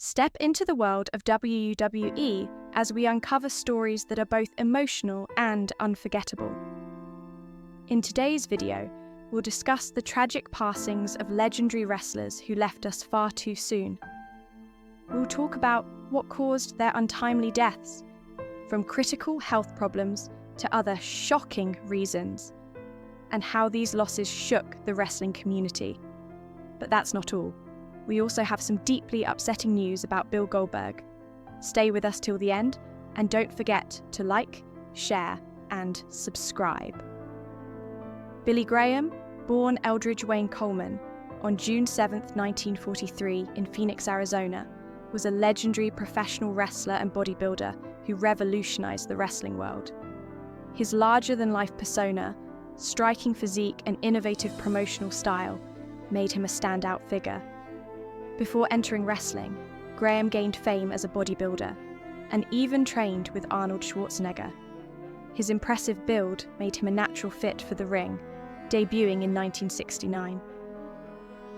Step into the world of WWE as we uncover stories that are both emotional and unforgettable. In today's video, we'll discuss the tragic passings of legendary wrestlers who left us far too soon. We'll talk about what caused their untimely deaths, from critical health problems to other shocking reasons, and how these losses shook the wrestling community. But that's not all. We also have some deeply upsetting news about Bill Goldberg. Stay with us till the end, and don't forget to like, share, and subscribe. Billy Graham, born Eldridge Wayne Coleman on June 7, 1943 in Phoenix, Arizona, was a legendary professional wrestler and bodybuilder who revolutionized the wrestling world. His larger-than-life persona, striking physique, and innovative promotional style made him a standout figure. Before entering wrestling, Graham gained fame as a bodybuilder and even trained with Arnold Schwarzenegger. His impressive build made him a natural fit for the ring, debuting in 1969.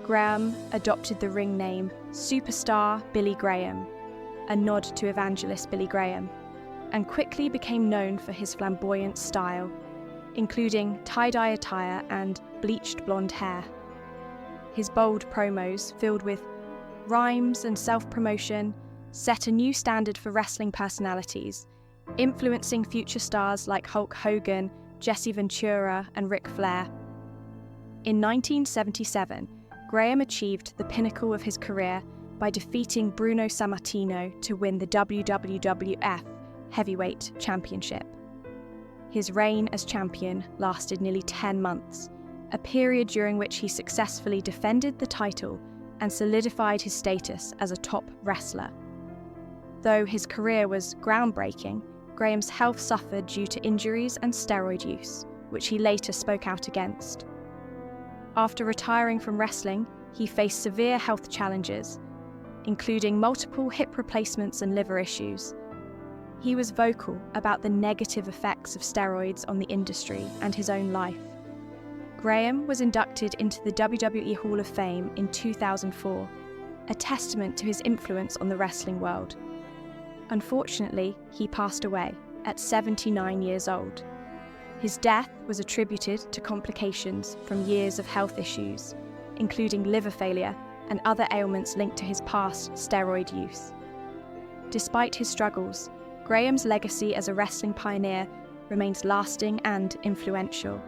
Graham adopted the ring name Superstar Billy Graham, a nod to evangelist Billy Graham, and quickly became known for his flamboyant style, including tie-dye attire and bleached blonde hair. His bold promos, filled with rhymes and self-promotion, set a new standard for wrestling personalities, influencing future stars like Hulk Hogan, Jesse Ventura, and Ric Flair. In 1977, Graham achieved the pinnacle of his career by defeating Bruno Sammartino to win the WWF Heavyweight Championship. His reign as champion lasted nearly 10 months, a period during which he successfully defended the title and solidified his status as a top wrestler. Though his career was groundbreaking, Graham's health suffered due to injuries and steroid use, which he later spoke out against. After retiring from wrestling, he faced severe health challenges, including multiple hip replacements and liver issues. He was vocal about the negative effects of steroids on the industry and his own life. Graham was inducted into the WWE Hall of Fame in 2004, a testament to his influence on the wrestling world. Unfortunately, he passed away at 79 years old. His death was attributed to complications from years of health issues, including liver failure and other ailments linked to his past steroid use. Despite his struggles, Graham's legacy as a wrestling pioneer remains lasting and influential.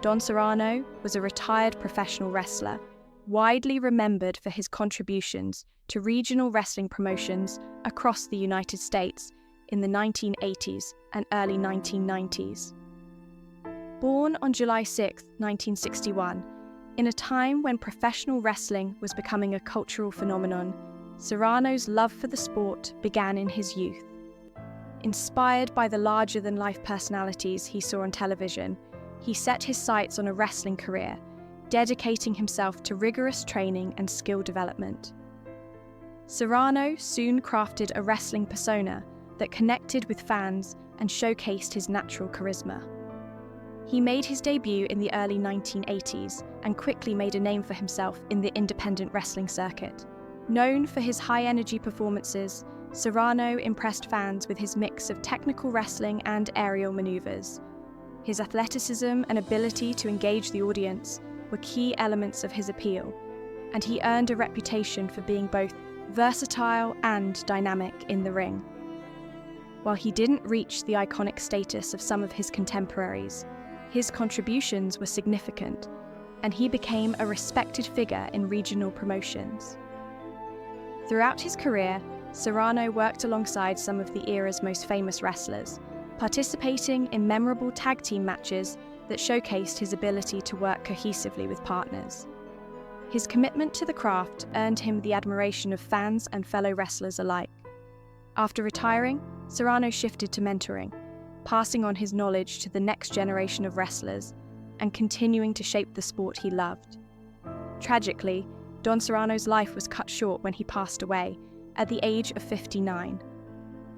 Don Serrano was a retired professional wrestler, widely remembered for his contributions to regional wrestling promotions across the United States in the 1980s and early 1990s. Born on July 6, 1961, in a time when professional wrestling was becoming a cultural phenomenon, Serrano's love for the sport began in his youth. Inspired by the larger-than-life personalities he saw on television, he set his sights on a wrestling career, dedicating himself to rigorous training and skill development. Serrano soon crafted a wrestling persona that connected with fans and showcased his natural charisma. He made his debut in the early 1980s and quickly made a name for himself in the independent wrestling circuit. Known for his high-energy performances, Serrano impressed fans with his mix of technical wrestling and aerial maneuvers. His athleticism and ability to engage the audience were key elements of his appeal, and he earned a reputation for being both versatile and dynamic in the ring. While he didn't reach the iconic status of some of his contemporaries, his contributions were significant, and he became a respected figure in regional promotions. Throughout his career, Serrano worked alongside some of the era's most famous wrestlers, participating in memorable tag team matches that showcased his ability to work cohesively with partners. His commitment to the craft earned him the admiration of fans and fellow wrestlers alike. After retiring, Serrano shifted to mentoring, passing on his knowledge to the next generation of wrestlers and continuing to shape the sport he loved. Tragically, Don Serrano's life was cut short when he passed away at the age of 59.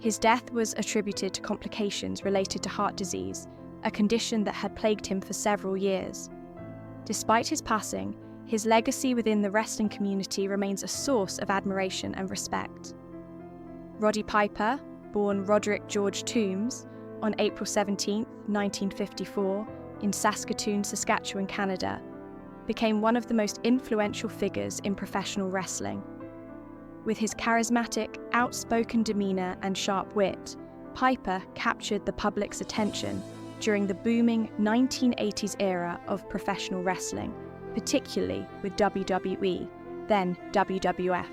His death was attributed to complications related to heart disease, a condition that had plagued him for several years. Despite his passing, his legacy within the wrestling community remains a source of admiration and respect. Roddy Piper, born Roderick George Toombs on April 17, 1954, in Saskatoon, Saskatchewan, Canada, became one of the most influential figures in professional wrestling. With his charismatic, outspoken demeanor and sharp wit, Piper captured the public's attention during the booming 1980s era of professional wrestling, particularly with WWE, then WWF.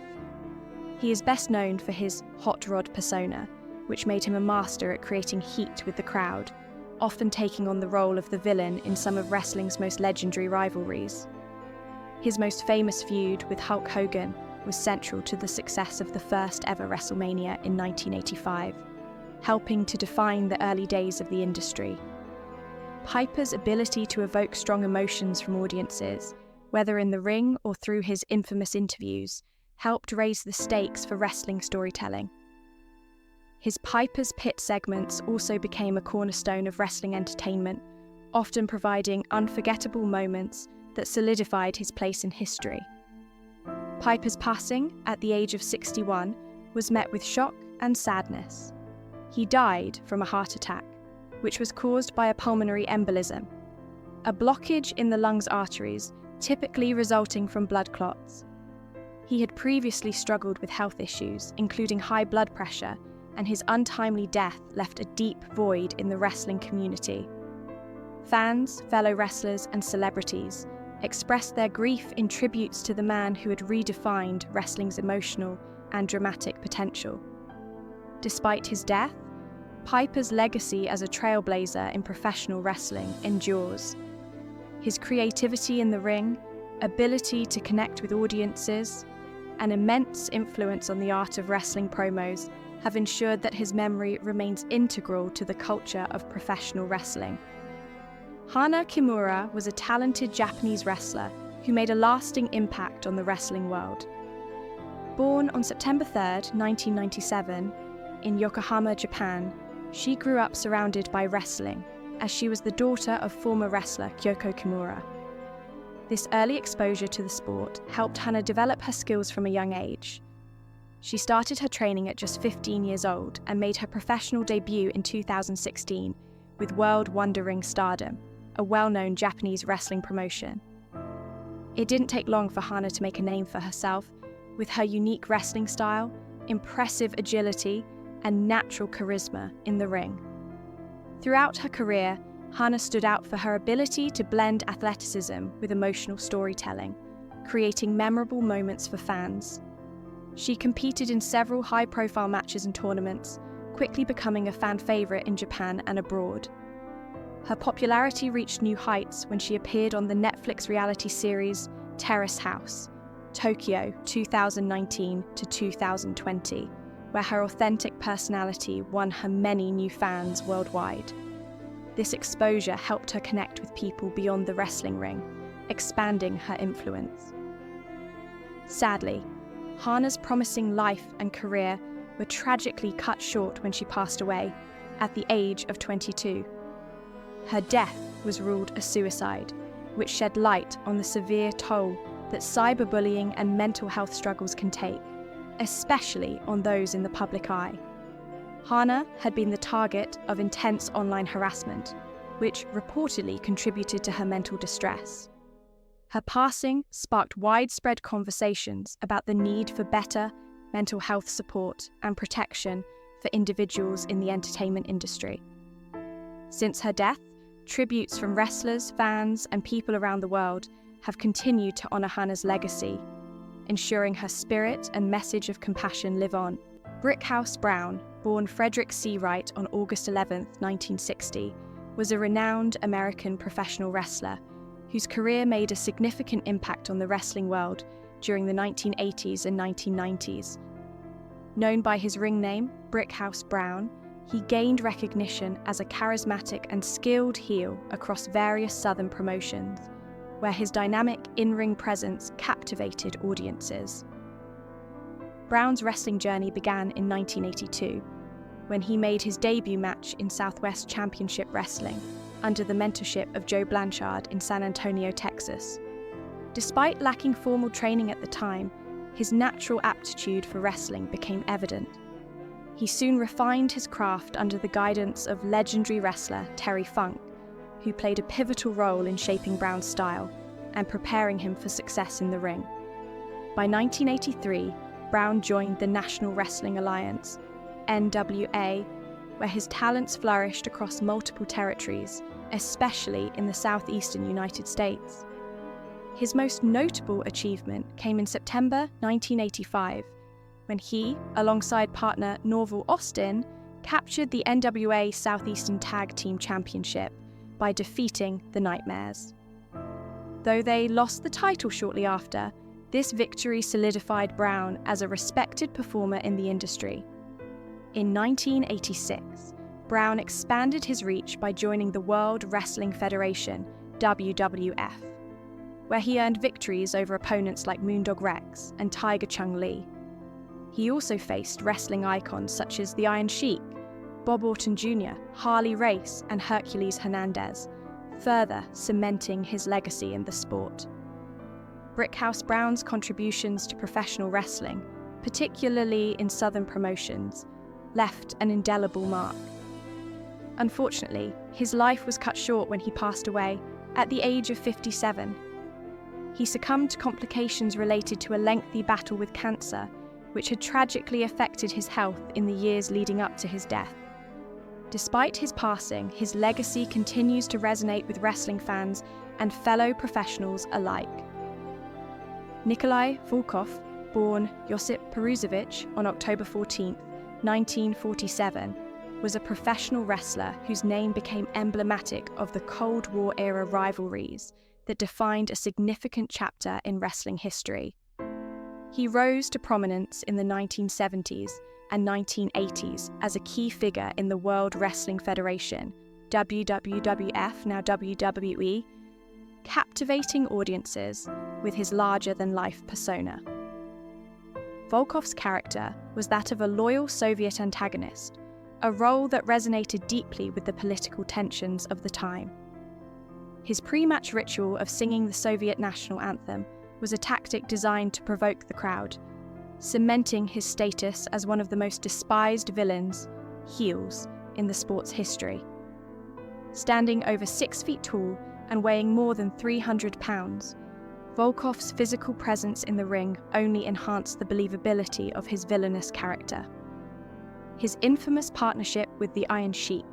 He is best known for his hot rod persona, which made him a master at creating heat with the crowd, often taking on the role of the villain in some of wrestling's most legendary rivalries. His most famous feud with Hulk Hogan was central to the success of the first ever WrestleMania in 1985, helping to define the early days of the industry. Piper's ability to evoke strong emotions from audiences, whether in the ring or through his infamous interviews, helped raise the stakes for wrestling storytelling. His Piper's Pit segments also became a cornerstone of wrestling entertainment, often providing unforgettable moments that solidified his place in history. Piper's passing, at the age of 61, was met with shock and sadness. He died from a heart attack, which was caused by a pulmonary embolism, a blockage in the lungs' arteries, typically resulting from blood clots. He had previously struggled with health issues, including high blood pressure, and his untimely death left a deep void in the wrestling community. Fans, fellow wrestlers, and celebrities expressed their grief in tributes to the man who had redefined wrestling's emotional and dramatic potential. Despite his death, Piper's legacy as a trailblazer in professional wrestling endures. His creativity in the ring, ability to connect with audiences, and immense influence on the art of wrestling promos have ensured that his memory remains integral to the culture of professional wrestling. Hana Kimura was a talented Japanese wrestler who made a lasting impact on the wrestling world. Born on September 3, 1997, in Yokohama, Japan, she grew up surrounded by wrestling, as she was the daughter of former wrestler Kyoko Kimura. This early exposure to the sport helped Hana develop her skills from a young age. She started her training at just 15 years old and made her professional debut in 2016 with World Wonder Ring Stardom, a well-known Japanese wrestling promotion. It didn't take long for Hana to make a name for herself, with her unique wrestling style, impressive agility, and natural charisma in the ring. Throughout her career, Hana stood out for her ability to blend athleticism with emotional storytelling, creating memorable moments for fans. She competed in several high-profile matches and tournaments, quickly becoming a fan favorite in Japan and abroad. Her popularity reached new heights when she appeared on the Netflix reality series Terrace House, Tokyo 2019 to 2020, where her authentic personality won her many new fans worldwide. This exposure helped her connect with people beyond the wrestling ring, expanding her influence. Sadly, Hana's promising life and career were tragically cut short when she passed away, at the age of 22. Her death was ruled a suicide, which shed light on the severe toll that cyberbullying and mental health struggles can take, especially on those in the public eye. Hana had been the target of intense online harassment, which reportedly contributed to her mental distress. Her passing sparked widespread conversations about the need for better mental health support and protection for individuals in the entertainment industry. Since her death, tributes from wrestlers, fans, and people around the world have continued to honor Hana's legacy, ensuring her spirit and message of compassion live on. Brickhouse Brown, born Frederick C. Wright on August 11, 1960, was a renowned American professional wrestler whose career made a significant impact on the wrestling world during the 1980s and 1990s. Known by his ring name, Brickhouse Brown, he gained recognition as a charismatic and skilled heel across various Southern promotions, where his dynamic in-ring presence captivated audiences. Brown's wrestling journey began in 1982, when he made his debut match in Southwest Championship Wrestling under the mentorship of Joe Blanchard in San Antonio, Texas. Despite lacking formal training at the time, his natural aptitude for wrestling became evident. He soon refined his craft under the guidance of legendary wrestler Terry Funk, who played a pivotal role in shaping Brown's style and preparing him for success in the ring. By 1983, Brown joined the National Wrestling Alliance, NWA, where his talents flourished across multiple territories, especially in the southeastern United States. His most notable achievement came in September 1985, when he, alongside partner Norval Austin, captured the NWA Southeastern Tag Team Championship by defeating the Nightmares. Though they lost the title shortly after, this victory solidified Brown as a respected performer in the industry. In 1986, Brown expanded his reach by joining the World Wrestling Federation, WWF, where he earned victories over opponents like Moondog Rex and Tiger Chung Lee. He also faced wrestling icons such as the Iron Sheik, Bob Orton Jr., Harley Race, and Hercules Hernandez, further cementing his legacy in the sport. Brickhouse Brown's contributions to professional wrestling, particularly in Southern promotions, left an indelible mark. Unfortunately, his life was cut short when he passed away at the age of 57. He succumbed to complications related to a lengthy battle with cancer, which had tragically affected his health in the years leading up to his death. Despite his passing, his legacy continues to resonate with wrestling fans and fellow professionals alike. Nikolai Volkoff, born Josip Peruzovich on October 14, 1947, was a professional wrestler whose name became emblematic of the Cold War-era rivalries that defined a significant chapter in wrestling history. He rose to prominence in the 1970s and 1980s as a key figure in the World Wrestling Federation, WWF, now WWE, captivating audiences with his larger-than-life persona. Volkoff's character was that of a loyal Soviet antagonist, a role that resonated deeply with the political tensions of the time. His pre-match ritual of singing the Soviet national anthem was a tactic designed to provoke the crowd, cementing his status as one of the most despised villains, heels, in the sport's history. Standing over 6 feet tall and weighing more than 300 pounds, Volkoff's physical presence in the ring only enhanced the believability of his villainous character. His infamous partnership with the Iron Sheik,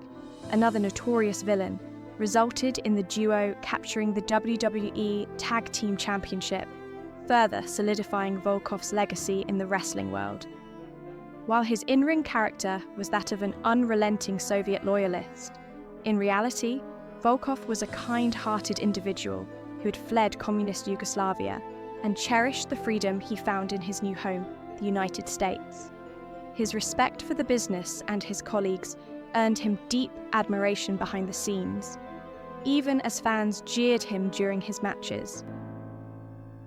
another notorious villain, resulted in the duo capturing the WWE Tag Team Championship, further solidifying Volkoff's legacy in the wrestling world. While his in-ring character was that of an unrelenting Soviet loyalist, in reality, Volkoff was a kind-hearted individual who had fled communist Yugoslavia and cherished the freedom he found in his new home, the United States. His respect for the business and his colleagues earned him deep admiration behind the scenes, even as fans jeered him during his matches.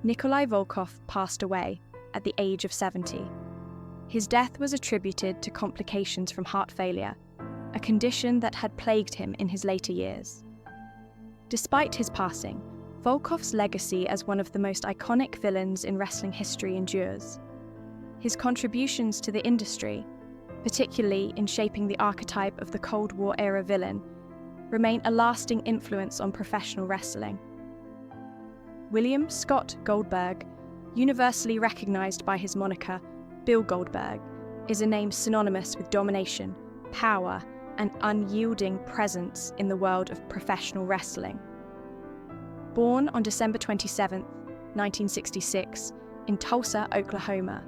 Nikolai Volkoff passed away at the age of 70. His death was attributed to complications from heart failure, a condition that had plagued him in his later years. Despite his passing, Volkoff's legacy as one of the most iconic villains in wrestling history endures. His contributions to the industry, particularly in shaping the archetype of the Cold War-era villain, remain a lasting influence on professional wrestling. William Scott Goldberg, universally recognized by his moniker Bill Goldberg, is a name synonymous with domination, power, and unyielding presence in the world of professional wrestling. Born on December 27, 1966, in Tulsa, Oklahoma,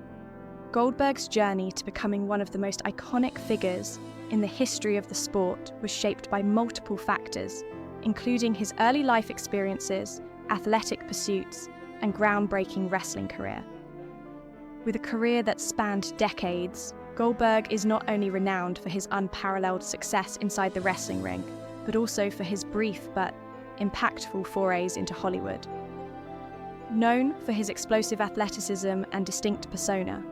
Goldberg's journey to becoming one of the most iconic figures in the history of the sport was shaped by multiple factors, including his early life experiences, athletic pursuits, and groundbreaking wrestling career. With a career that spanned decades, Goldberg is not only renowned for his unparalleled success inside the wrestling ring, but also for his brief but impactful forays into Hollywood. Known for his explosive athleticism and distinct persona,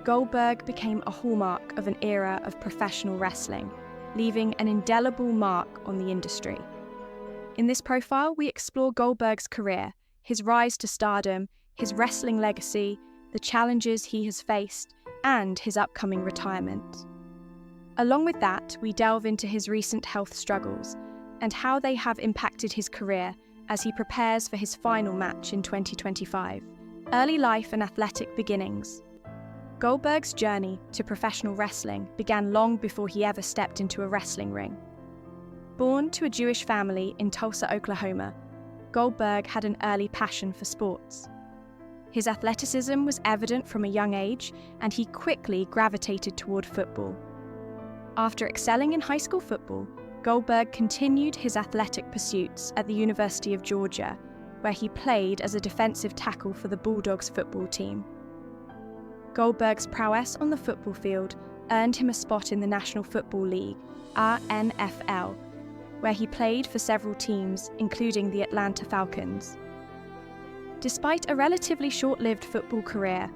Goldberg became a hallmark of an era of professional wrestling, leaving an indelible mark on the industry. In this profile, we explore Goldberg's career, his rise to stardom, his wrestling legacy, the challenges he has faced, and his upcoming retirement. Along with that, we delve into his recent health struggles and how they have impacted his career as he prepares for his final match in 2025. Early life and athletic beginnings. Goldberg's journey to professional wrestling began long before he ever stepped into a wrestling ring. Born to a Jewish family in Tulsa, Oklahoma, Goldberg had an early passion for sports. His athleticism was evident from a young age, and he quickly gravitated toward football. After excelling in high school football, Goldberg continued his athletic pursuits at the University of Georgia, where he played as a defensive tackle for the Bulldogs football team. Goldberg's prowess on the football field earned him a spot in the National Football League, NFL, where he played for several teams, including the Atlanta Falcons. Despite a relatively short-lived football career,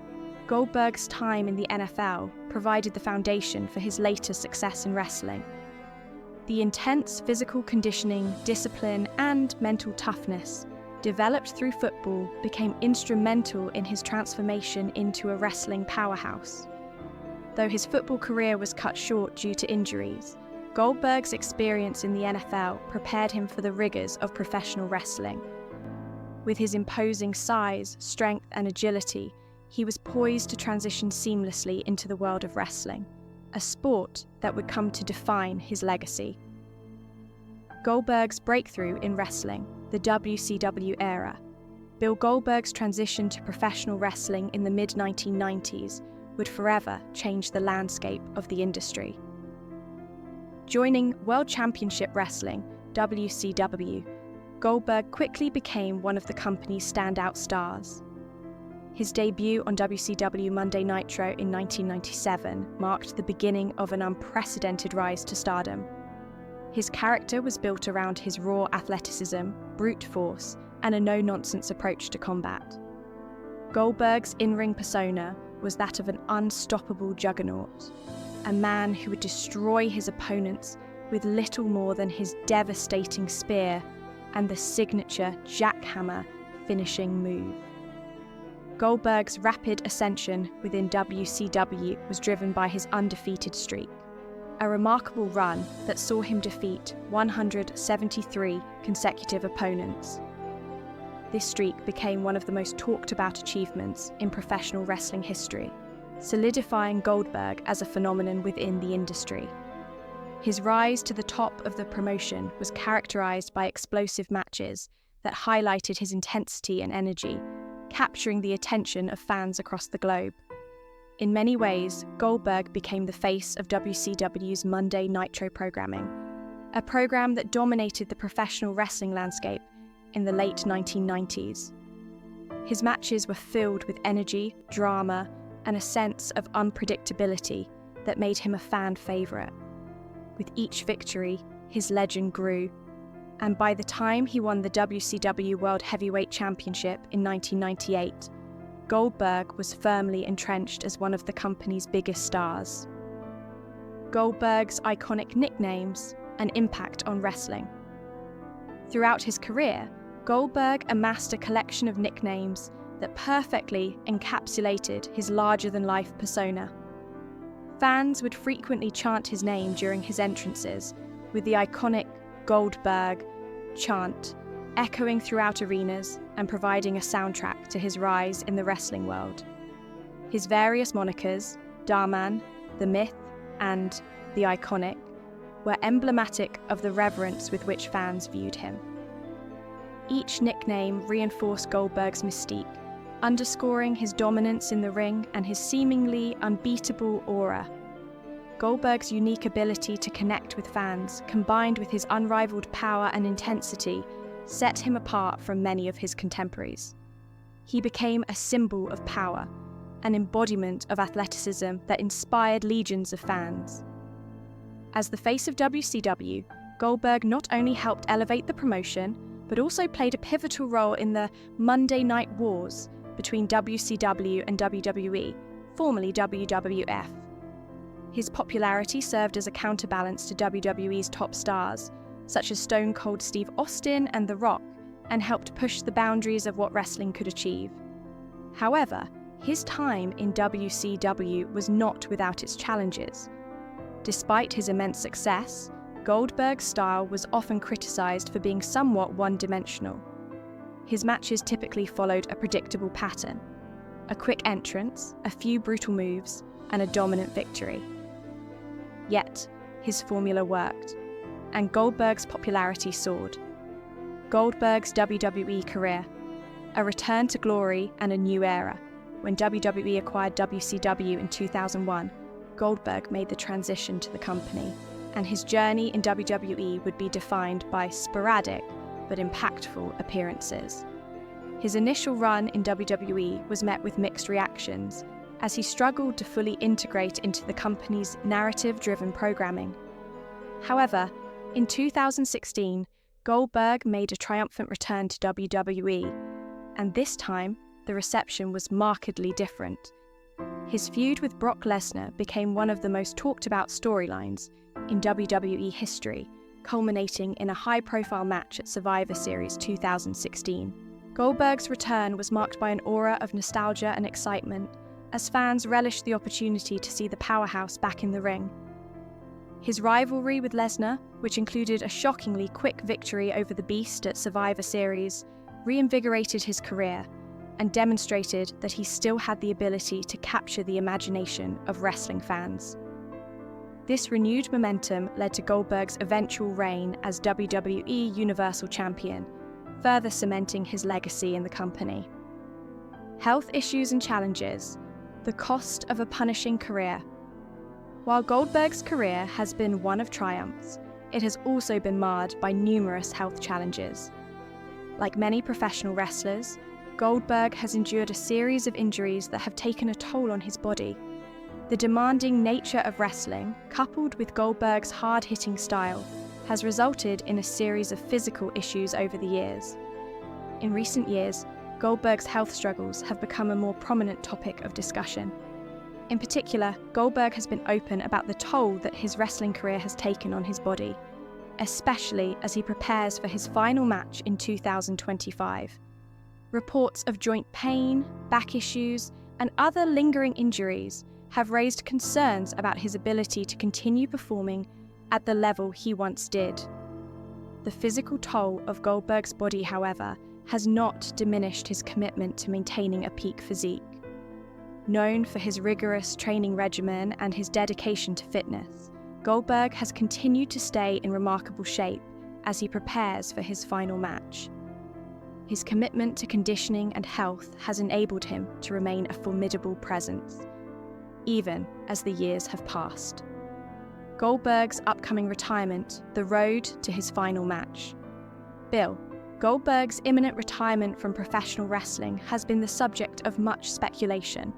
Goldberg's time in the NFL provided the foundation for his later success in wrestling. The intense physical conditioning, discipline, and mental toughness developed through football became instrumental in his transformation into a wrestling powerhouse. Though his football career was cut short due to injuries, Goldberg's experience in the NFL prepared him for the rigors of professional wrestling. With his imposing size, strength, and agility, he was poised to transition seamlessly into the world of wrestling, a sport that would come to define his legacy. Goldberg's breakthrough in wrestling, the WCW era. Bill Goldberg's transition to professional wrestling in the mid-1990s would forever change the landscape of the industry. Joining World Championship Wrestling, WCW, Goldberg quickly became one of the company's standout stars. His debut on WCW Monday Nitro in 1997 marked the beginning of an unprecedented rise to stardom. His character was built around his raw athleticism, brute force, and a no-nonsense approach to combat. Goldberg's in-ring persona was that of an unstoppable juggernaut, a man who would destroy his opponents with little more than his devastating spear and the signature jackhammer finishing move. Goldberg's rapid ascension within WCW was driven by his undefeated streak, a remarkable run that saw him defeat 173 consecutive opponents. This streak became one of the most talked about achievements in professional wrestling history, solidifying Goldberg as a phenomenon within the industry. His rise to the top of the promotion was characterized by explosive matches that highlighted his intensity and energy, capturing the attention of fans across the globe. In many ways, Goldberg became the face of WCW's Monday Nitro programming, a program that dominated the professional wrestling landscape in the late 1990s. His matches were filled with energy, drama, and a sense of unpredictability that made him a fan favorite. With each victory, his legend grew, and by the time he won the WCW World Heavyweight Championship in 1998, Goldberg was firmly entrenched as one of the company's biggest stars. Goldberg's iconic nicknames and impact on wrestling. Throughout his career, Goldberg amassed a collection of nicknames that perfectly encapsulated his larger-than-life persona. Fans would frequently chant his name during his entrances, with the iconic Goldberg chant echoing throughout arenas and providing a soundtrack to his rise in the wrestling world. His various monikers, Darman, The Myth, and The Iconic, were emblematic of the reverence with which fans viewed him. Each nickname reinforced Goldberg's mystique, underscoring his dominance in the ring and his seemingly unbeatable aura. Goldberg's unique ability to connect with fans, combined with his unrivaled power and intensity, set him apart from many of his contemporaries. He became a symbol of power, an embodiment of athleticism that inspired legions of fans. As the face of WCW, Goldberg not only helped elevate the promotion, but also played a pivotal role in the Monday Night Wars between WCW and WWE, formerly WWF. His popularity served as a counterbalance to WWE's top stars, such as Stone Cold Steve Austin and The Rock, and helped push the boundaries of what wrestling could achieve. However, his time in WCW was not without its challenges. Despite his immense success, Goldberg's style was often criticized for being somewhat one-dimensional. His matches typically followed a predictable pattern: a quick entrance, a few brutal moves, and a dominant victory. Yet, his formula worked, and Goldberg's popularity soared. Goldberg's WWE career, a return to glory and a new era. When WWE acquired WCW in 2001, Goldberg made the transition to the company, and his journey in WWE would be defined by sporadic but impactful appearances. His initial run in WWE was met with mixed reactions, as he struggled to fully integrate into the company's narrative-driven programming. However, in 2016, Goldberg made a triumphant return to WWE, and this time, the reception was markedly different. His feud with Brock Lesnar became one of the most talked-about storylines in WWE history, culminating in a high-profile match at Survivor Series 2016. Goldberg's return was marked by an aura of nostalgia and excitement, as fans relished the opportunity to see the powerhouse back in the ring. His rivalry with Lesnar, which included a shockingly quick victory over the Beast at Survivor Series, reinvigorated his career and demonstrated that he still had the ability to capture the imagination of wrestling fans. This renewed momentum led to Goldberg's eventual reign as WWE Universal Champion, further cementing his legacy in the company. Health issues and challenges, the cost of a punishing career. While Goldberg's career has been one of triumphs, it has also been marred by numerous health challenges. Like many professional wrestlers, Goldberg has endured a series of injuries that have taken a toll on his body. The demanding nature of wrestling, coupled with Goldberg's hard-hitting style, has resulted in a series of physical issues over the years. In recent years, Goldberg's health struggles have become a more prominent topic of discussion. In particular, Goldberg has been open about the toll that his wrestling career has taken on his body, especially as he prepares for his final match in 2025. Reports of joint pain, back issues, and other lingering injuries have raised concerns about his ability to continue performing at the level he once did. The physical toll of Goldberg's body, however, has not diminished his commitment to maintaining a peak physique. Known for his rigorous training regimen and his dedication to fitness, Goldberg has continued to stay in remarkable shape as he prepares for his final match. His commitment to conditioning and health has enabled him to remain a formidable presence, even as the years have passed. Goldberg's upcoming retirement, the road to his final match. Bill, Goldberg's imminent retirement from professional wrestling has been the subject of much speculation.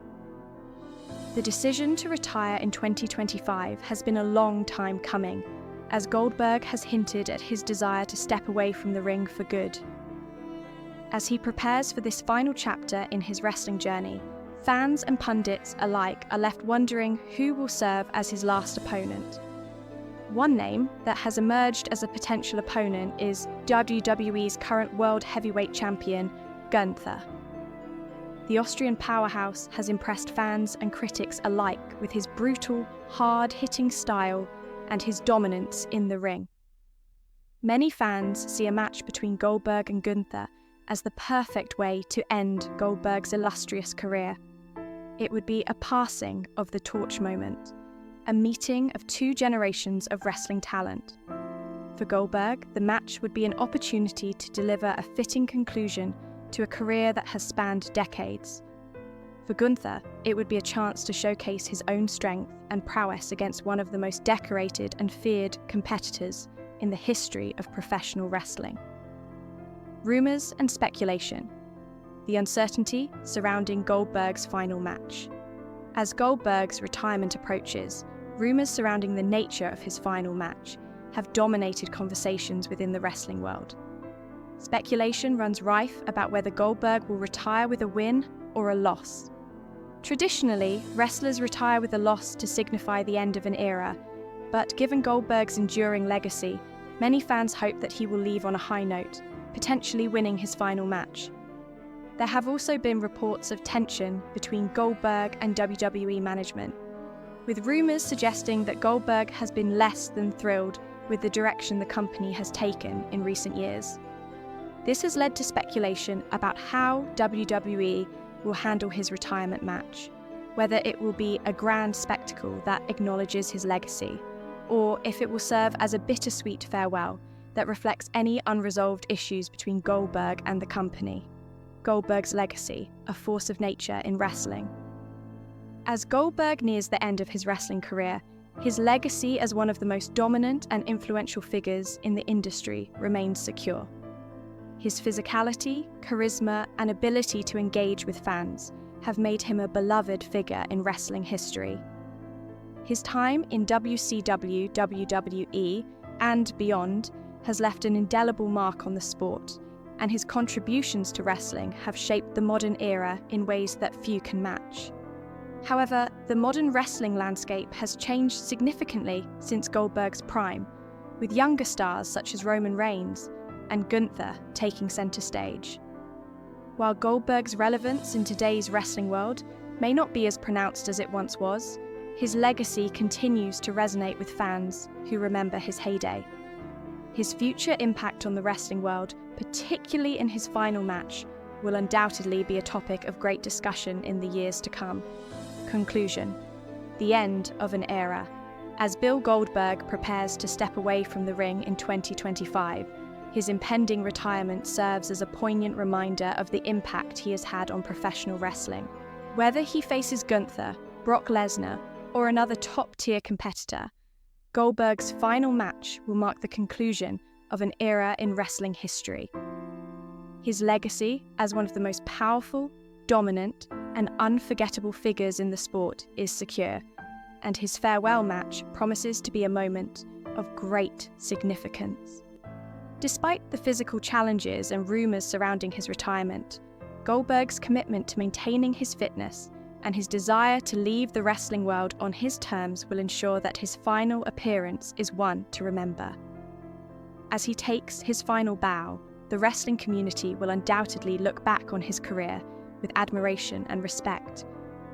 The decision to retire in 2025 has been a long time coming, as Goldberg has hinted at his desire to step away from the ring for good. As he prepares for this final chapter in his wrestling journey, fans and pundits alike are left wondering who will serve as his last opponent. One name that has emerged as a potential opponent is WWE's current World Heavyweight Champion, Gunther. The Austrian powerhouse has impressed fans and critics alike with his brutal, hard-hitting style and his dominance in the ring. Many fans see a match between Goldberg and Gunther as the perfect way to end Goldberg's illustrious career. It would be a passing of the torch moment, a meeting of two generations of wrestling talent. For Goldberg, the match would be an opportunity to deliver a fitting conclusion to a career that has spanned decades. For Gunther, it would be a chance to showcase his own strength and prowess against one of the most decorated and feared competitors in the history of professional wrestling. Rumours and speculation. The uncertainty surrounding Goldberg's final match. As Goldberg's retirement approaches, rumours surrounding the nature of his final match have dominated conversations within the wrestling world. Speculation runs rife about whether Goldberg will retire with a win or a loss. Traditionally, wrestlers retire with a loss to signify the end of an era, but given Goldberg's enduring legacy, many fans hope that he will leave on a high note, potentially winning his final match. There have also been reports of tension between Goldberg and WWE management, with rumours suggesting that Goldberg has been less than thrilled with the direction the company has taken in recent years. This has led to speculation about how WWE will handle his retirement match, whether it will be a grand spectacle that acknowledges his legacy, or if it will serve as a bittersweet farewell that reflects any unresolved issues between Goldberg and the company. Goldberg's legacy, a force of nature in wrestling. As Goldberg nears the end of his wrestling career, his legacy as one of the most dominant and influential figures in the industry remains secure. His physicality, charisma, and ability to engage with fans have made him a beloved figure in wrestling history. His time in WCW, WWE, and beyond has left an indelible mark on the sport, and his contributions to wrestling have shaped the modern era in ways that few can match. However, the modern wrestling landscape has changed significantly since Goldberg's prime, with younger stars such as Roman Reigns and Gunther taking center stage. While Goldberg's relevance in today's wrestling world may not be as pronounced as it once was, his legacy continues to resonate with fans who remember his heyday. His future impact on the wrestling world, particularly in his final match, will undoubtedly be a topic of great discussion in the years to come. Conclusion: the end of an era. As Bill Goldberg prepares to step away from the ring in 2025, his impending retirement serves as a poignant reminder of the impact he has had on professional wrestling. Whether he faces Gunther, Brock Lesnar, or another top-tier competitor, Goldberg's final match will mark the conclusion of an era in wrestling history. His legacy as one of the most powerful, dominant, and unforgettable figures in the sport is secure, and his farewell match promises to be a moment of great significance. Despite the physical challenges and rumours surrounding his retirement, Goldberg's commitment to maintaining his fitness and his desire to leave the wrestling world on his terms will ensure that his final appearance is one to remember. As he takes his final bow, the wrestling community will undoubtedly look back on his career with admiration and respect,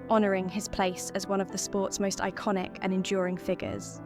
honouring his place as one of the sport's most iconic and enduring figures.